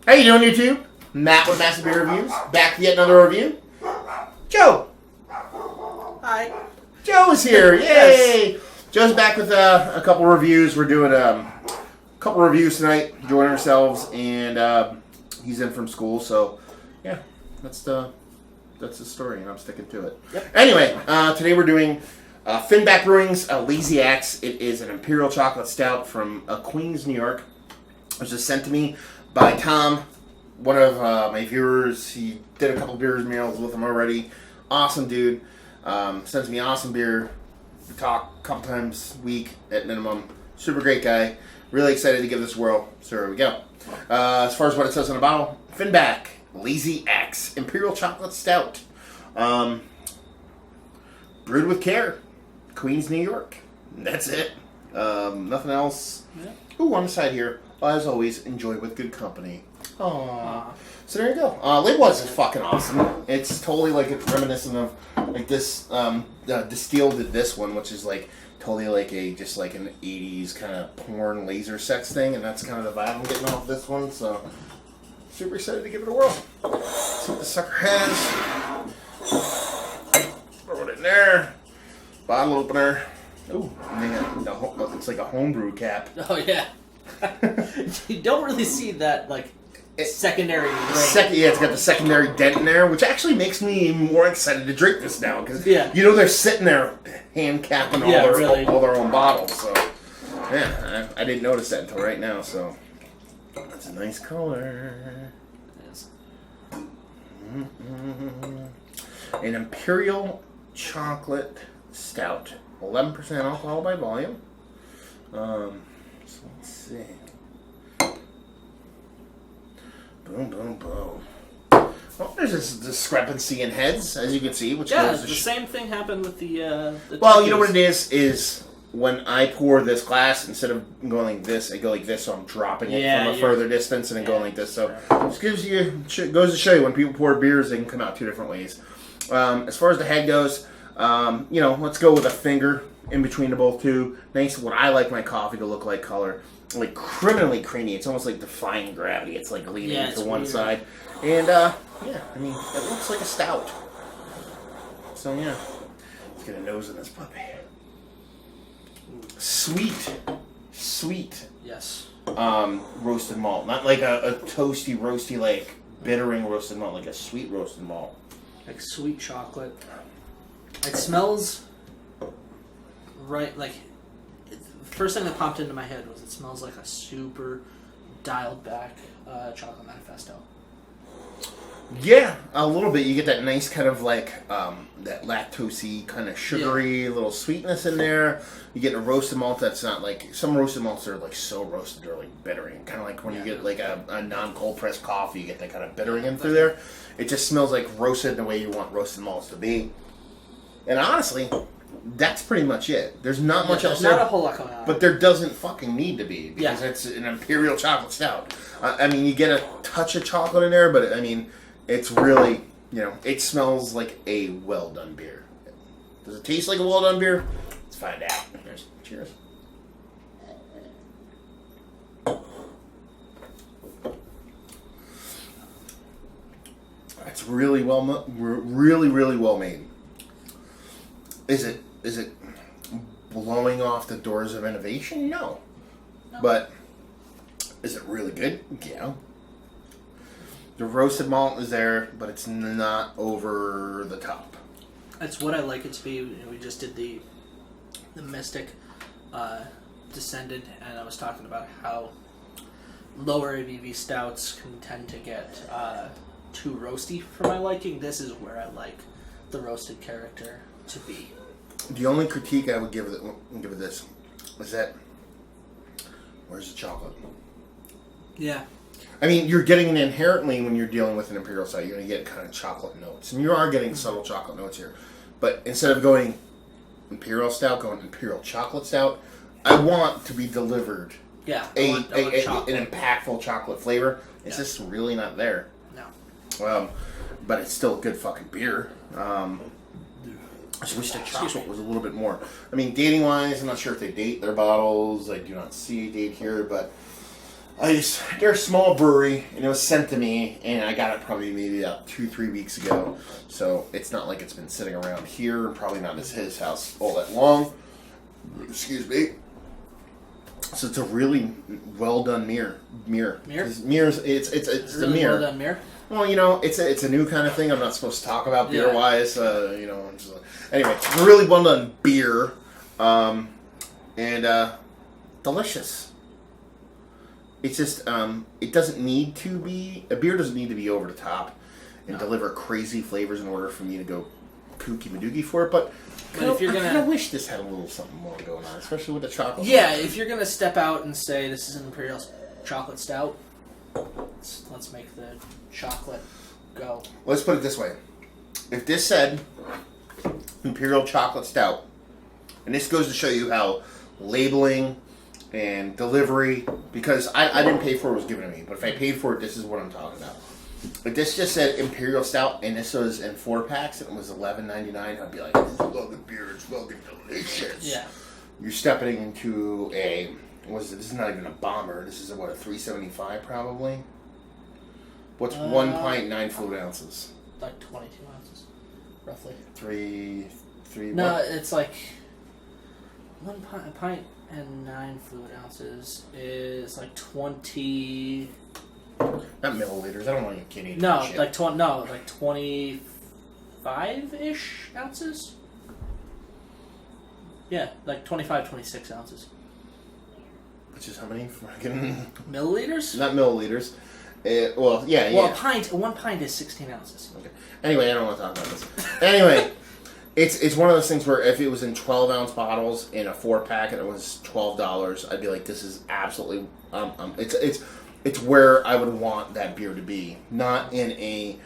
How you doing, YouTube? Matt with Massive Beer Reviews. Back with yet another review. Joe. Hi. Joe is here. Yay! Yes. Joe's back with a couple reviews. We're doing a couple reviews tonight, enjoying ourselves, and he's in from school, so yeah, that's the story, and I'm sticking to it. Yep. Anyway, today we're doing Finback Brewing's Lazy Axe. It is an Imperial Chocolate Stout from Queens, New York. It was just sent to me by Tom, one of my viewers. He did a couple beers meals with him already. Awesome dude. Sends me awesome beer. We talk a couple times a week at minimum. Super great guy. Really excited to give this a whirl. So here we go. As far as what it says on the bottle, Finback Lazy Axe Imperial Chocolate Stout. Brewed with care. Queens, New York. That's it. Nothing else. Yeah. Ooh, on the side here, as always, enjoy with good company. Aww. So there you go. Label-wise is fucking awesome. It's totally like it's reminiscent of like this. Distilled did this one, which is like totally like just like an '80s kind of porn laser sex thing, and that's kind of the vibe I'm getting off this one. So super excited to give it a whirl. See what the sucker has. Throw it in there. Bottle opener. Ooh, man, it's like a homebrew cap. Oh yeah. You don't really see that like secondary ring. Yeah, it's got the secondary dent in there, which actually makes me more excited to drink this now because you know they're sitting there hand capping all their own bottles. So yeah, I didn't notice that until right now. So that's a nice color. It is. An Imperial Chocolate Stout, 11% alcohol by volume. So let's see. Boom, boom, boom. Well, there's this discrepancy in heads, as you can see, which goes to the same thing happened with the well, you know what it is when I pour this glass, instead of going like this, I go like this, so I'm dropping it from a further distance and then going like this. So this goes to show you when people pour beers, they can come out two different ways. As far as the head goes, let's go with a finger in between the both two. Nice, what I like my coffee to look like color. Like criminally creamy. It's almost like defying gravity. It's like leaning to one side. And, it looks like a stout. So, yeah. Let's get a nose in this puppy. Sweet. Yes. Roasted malt. Not like a toasty, roasty, like bittering roasted malt. Like a sweet roasted malt. Like sweet chocolate. It smells right, like... First thing that popped into my head was it smells like a super dialed back chocolate manifesto. Yeah, a little bit. You get that nice kind of like that lactosey kind of sugary little sweetness in there. You get a roasted malt that's not like some roasted malts are like so roasted they're like bittering. Kind of like when you get like a non-cold pressed coffee, you get that kind of bittering in through there. It just smells like roasted in the way you want roasted malts to be. And honestly, that's pretty much it. There's not much else there. Not a whole lot going on. But there doesn't fucking need to be because it's an Imperial Chocolate Stout. I mean, you get a touch of chocolate in there, but I mean, it's really, it smells like a well-done beer. Does it taste like a well-done beer? Let's find out. Cheers. It's really really well made. Is it blowing off the doors of innovation? No. But is it really good? Yeah. The roasted malt is there, but it's not over the top. That's what I like it to be. We just did the Mystic Descendant, and I was talking about how lower ABV stouts can tend to get too roasty for my liking. This is where I like the roasted character to be. The only critique I would give it this is that where's the chocolate? Yeah. I mean, you're getting it inherently when you're dealing with an Imperial Stout. You're going to get kind of chocolate notes, and you are getting subtle chocolate notes here. But instead of going Imperial Stout, going Imperial Chocolate Stout, I want to be delivered an impactful chocolate flavor. It's just really not there. No. But it's still a good fucking beer. I just wish the chocolate was a little bit more. I mean, dating-wise, I'm not sure if they date their bottles. I do not see a date here, but They're a small brewery, and it was sent to me, and I got it probably maybe about 2-3 weeks ago. So it's not like it's been sitting around here, and probably not at his house all that long. Excuse me. So it's a really well done mirror. Mirrors. It's really a mirror. Well done mirror. Well, it's a new kind of thing. I'm not supposed to talk about beer wise. Anyway, it's a really well done beer, and delicious. It's just it doesn't need to be a beer doesn't need to be over the top and deliver crazy flavors in order for me to go kooky madoogie for it. But if you're I wish this had a little something more going on, especially with the chocolate. Yeah, if you're gonna step out and say this is an Imperial chocolate stout, let's make the chocolate go. Let's put it this way: if this said Imperial Chocolate Stout, and this goes to show you how labeling and delivery, because I didn't pay for it, was given to me, but if I paid for it, this is what I'm talking about. If this just said Imperial Stout and this was in 4-packs and it was $11.99, I'd be like, this is fucking beer, it's fucking delicious. Yeah. You're stepping into this is not even a bomber, this is a 375 probably? What's 1 pint, 9 fluid ounces? Like 22 ounces, roughly. Three. No, what? it's like a pint and 9 fluid ounces is like 20. Not milliliters. I don't want to get kidding. No, like 25-ish ounces. Yeah, like 25, 26 ounces. Which is how many fucking milliliters? Not milliliters. Well, one pint is 16 ounces. Okay. Anyway, I don't want to talk about this. Anyway, it's one of those things where if it was in 12-ounce bottles in a 4-pack and it was $12, I'd be like, this is absolutely it's where I would want that beer to be, not in a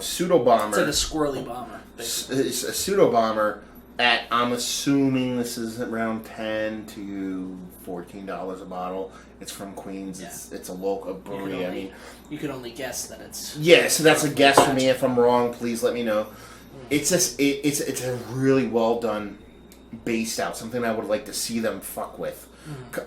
pseudo bomber. It's like a squirrely bomber. It's a pseudo bomber at, I'm assuming this is around $10 to $14 a bottle. It's from Queens. Yeah. It's a local brewery. You could only guess that it's. Yeah, so that's a guess for me. If I'm wrong, please let me know. It's just it's a really well done base stout. Something I would like to see them fuck with.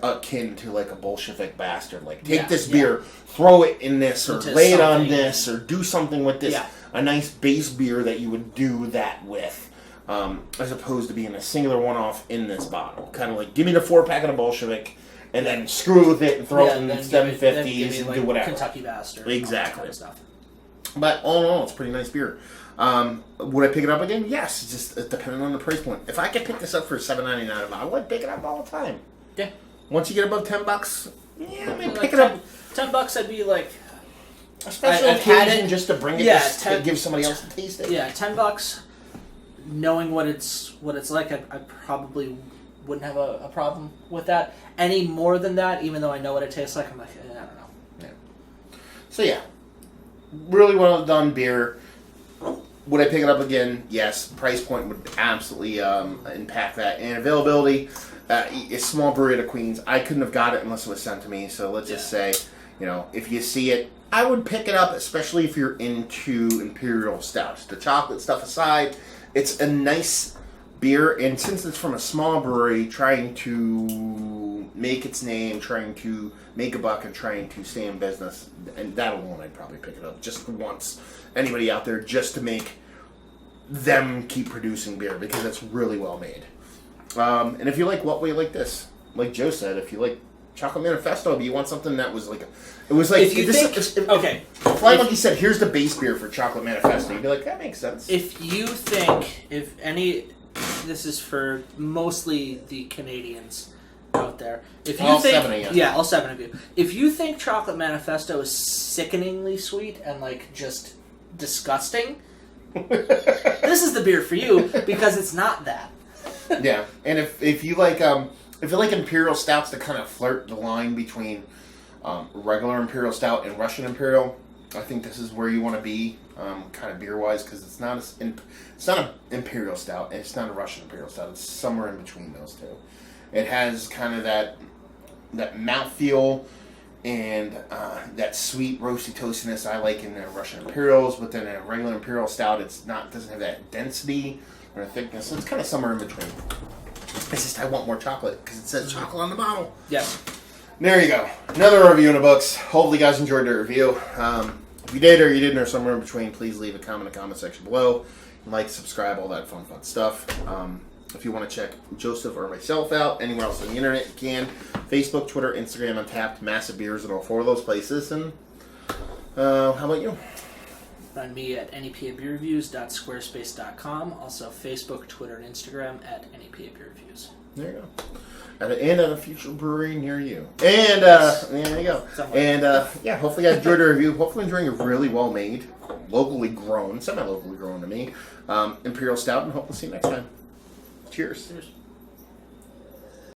Akin to like a Bolshevik bastard. Like, take this beer, throw it in this, or lay it on this, or do something with this. Yeah. A nice base beer that you would do that with, as opposed to being a singular one-off in this bottle. Kind of like, give me the 4-pack of the Bolshevik, and then screw with it and throw it in 750s and do whatever. Kentucky bastard. Exactly. Kind of stuff. But all in all, it's a pretty nice beer. Would I pick it up again? Yes. It's just depending on the price point. If I could pick this up for $7.99 a bottle, I'd pick it up all the time. Yeah. Once you get above $10, yeah, I mean, like pick it up. $10, I'd be like a special occasion just to bring it. To give somebody else to taste it. Yeah, $10. Knowing what it's like, I probably wouldn't have a problem with that. Any more than that, even though I know what it tastes like, I'm like, I don't know. Yeah. So yeah, really well done beer. Would I pick it up again? Yes. Price point would absolutely impact that, and availability. A small brewery out of Queens. I couldn't have got it unless it was sent to me. So let's just say, if you see it, I would pick it up, especially if you're into Imperial Stouts. The chocolate stuff aside, it's a nice beer, and since it's from a small brewery trying to make its name, trying to make a buck, and trying to stay in business, and that alone, I'd probably pick it up just once. Anybody out there, just to make them keep producing beer, because it's really well made. And if you like what way like this, like Joe said, if you like Chocolate Manifesto, but you want something that was like okay. Fly Monkey said, here's the base beer for Chocolate Manifesto, you'd be like, that makes sense. If you think, this is for mostly the Canadians out there. If you all think, 7 of you. Yeah, all 7 of you. If you think Chocolate Manifesto is sickeningly sweet and like just disgusting, this is the beer for you, because it's not that. Yeah, and if you like Imperial Stouts to kind of flirt the line between regular Imperial Stout and Russian Imperial, I think this is where you want to be, kind of beer wise, because it's not an Imperial Stout and it's not a Russian Imperial Stout. It's somewhere in between those two. It has kind of that mouthfeel and that sweet roasty toastiness I like in the Russian Imperials, but then in a regular Imperial Stout, doesn't have that density or thickness. So it's kind of somewhere in between. It's just I want more chocolate because it says chocolate on the bottle. Yeah. There you go. Another review in the books. Hopefully you guys enjoyed the review. If you did or you didn't or somewhere in between, please leave a comment in the comment section below. Like, subscribe, all that fun stuff. If you want to check Joseph or myself out anywhere else on the internet, you can. Facebook, Twitter, Instagram, Untapped, Massive Beers, and all 4 of those places. And how about you? Find me at nepabeerreviews.squarespace.com. Also Facebook, Twitter, and Instagram at nepabeerreviews. There you go. At a future brewery near you. And there you go. And hopefully you guys enjoyed the review. Hopefully enjoying a really well made, locally grown, semi-locally grown to me, Imperial Stout, and hope to see you next time. Cheers. Cheers.